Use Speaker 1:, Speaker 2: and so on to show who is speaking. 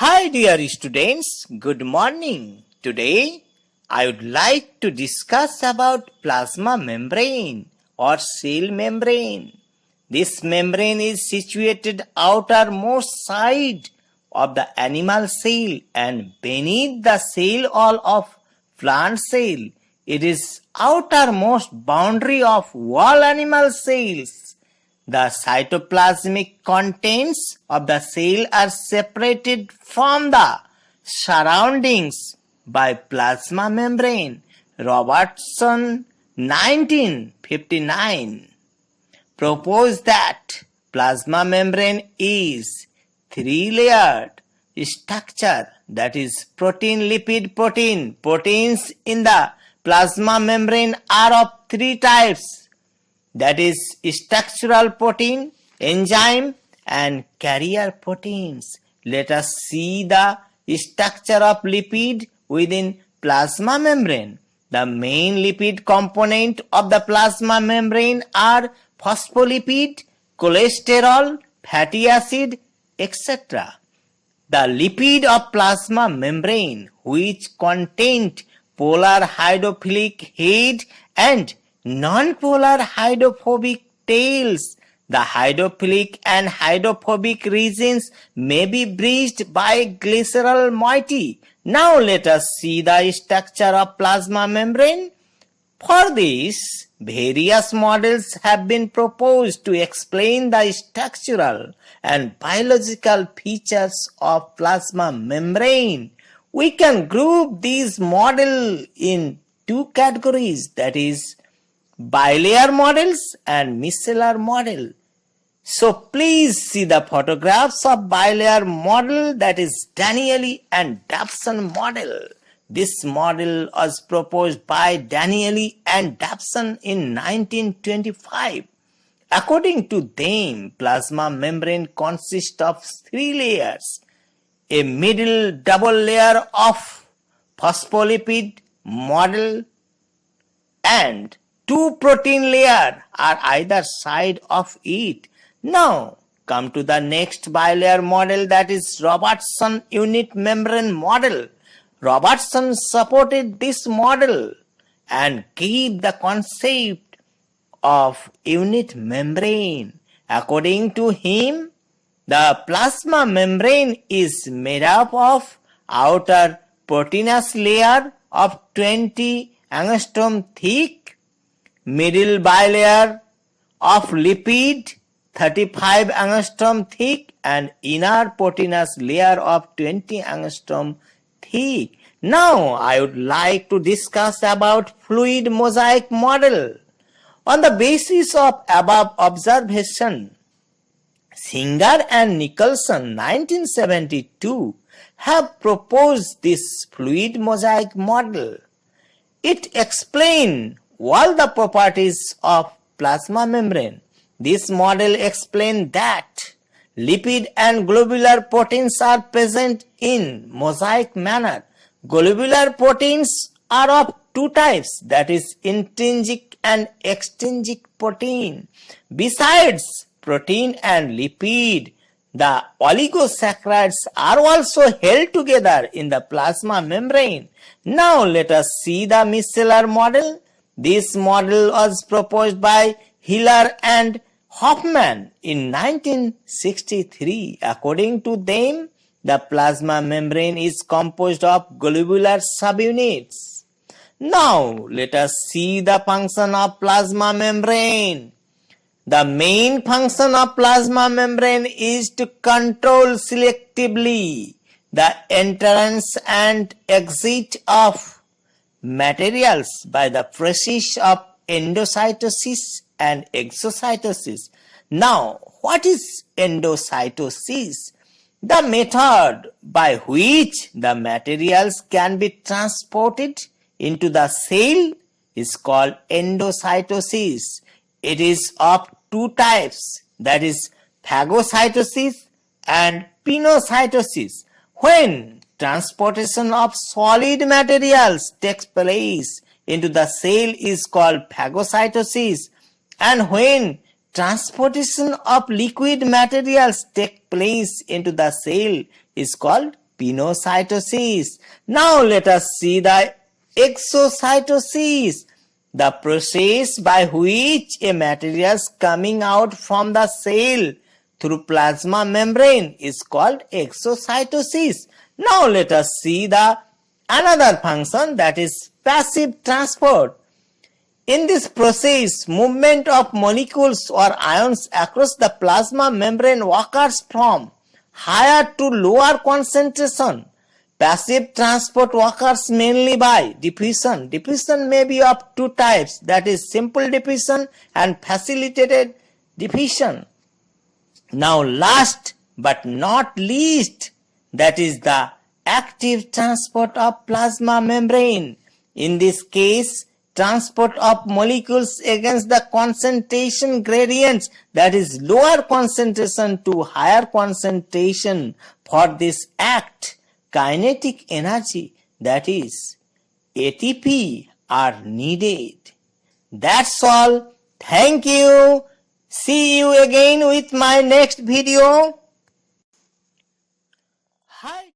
Speaker 1: Hi dear students, good morning. Today I would like to discuss about plasma membrane or cell membrane. This membrane is situated outermost side of the animal cell and beneath the cell wall of plant cell. It is outermost boundary of all animal cells. The cytoplasmic contents of the cell are separated from the surroundings by plasma membrane. Robertson 1959 proposed that plasma membrane is three-layered structure, that is protein, lipid, protein. Proteins in the plasma membrane are of three types, that is structural protein, enzyme and carrier proteins. Let us see the structure of lipid within plasma membrane. The main lipid component of the plasma membrane are phospholipid, cholesterol, fatty acid, etc. The lipid of plasma membrane, which contain polar hydrophilic head and non-polar hydrophobic tails. The hydrophilic and hydrophobic regions may be bridged by glycerol moiety. Now let us see the structure of plasma membrane. For this, various models have been proposed to explain the structural and biological features of plasma membrane. We can group these models in two categories, that is bilayer models and micellar model. So please see the photographs of bilayer model, that is Danieli and Dobson model. This model was proposed by Danieli and Dobson in 1925. According to them, plasma membrane consists of three layers. A middle double layer of phospholipid model and two protein layers are either side of it. Now come to the next bilayer model, that is Robertson unit membrane model. Robertson supported this model and gave the concept of unit membrane. According to him, the plasma membrane is made up of outer proteinous layer of 20 angstrom thick, middle bilayer of lipid 35 angstrom thick and inner proteinous layer of 20 angstrom thick. Now I would like to discuss about fluid mosaic model. On the basis of above observation, Singer and Nicholson 1972 have proposed this fluid mosaic model. It explains all the properties of plasma membrane. This model explains that lipid and globular proteins are present in mosaic manner. Globular proteins are of two types, that is intrinsic and extrinsic protein. Besides protein and lipid, the oligosaccharides are also held together in the plasma membrane. Now let us see the micellar model. This model was proposed by Hiller and Hoffman in 1963. According to them, the plasma membrane is composed of globular subunits. Now let us see the function of plasma membrane. The main function of plasma membrane is to control selectively the entrance and exit of materials by the process of endocytosis and exocytosis. Now, what is endocytosis? The method by which the materials can be transported into the cell is called endocytosis. It is of two types, that is phagocytosis and pinocytosis. When transportation of solid materials takes place into the cell is called phagocytosis, and when transportation of liquid materials take place into the cell is called pinocytosis. Now let us see the exocytosis, the process by which a material coming out from the cell through plasma membrane is called exocytosis. Now let us see the another function, that is passive transport. In this process, movement of molecules or ions across the plasma membrane occurs from higher to lower concentration. Passive transport occurs mainly by diffusion. Diffusion may be of two types, that is simple diffusion and facilitated diffusion. Now last but not least, that is the active transport of plasma membrane. In this case, transport of molecules against the concentration gradients, that is lower concentration to higher concentration. For this act, kinetic energy, that is ATP, are needed. That's all. Thank you. See you again with my next video. Hi.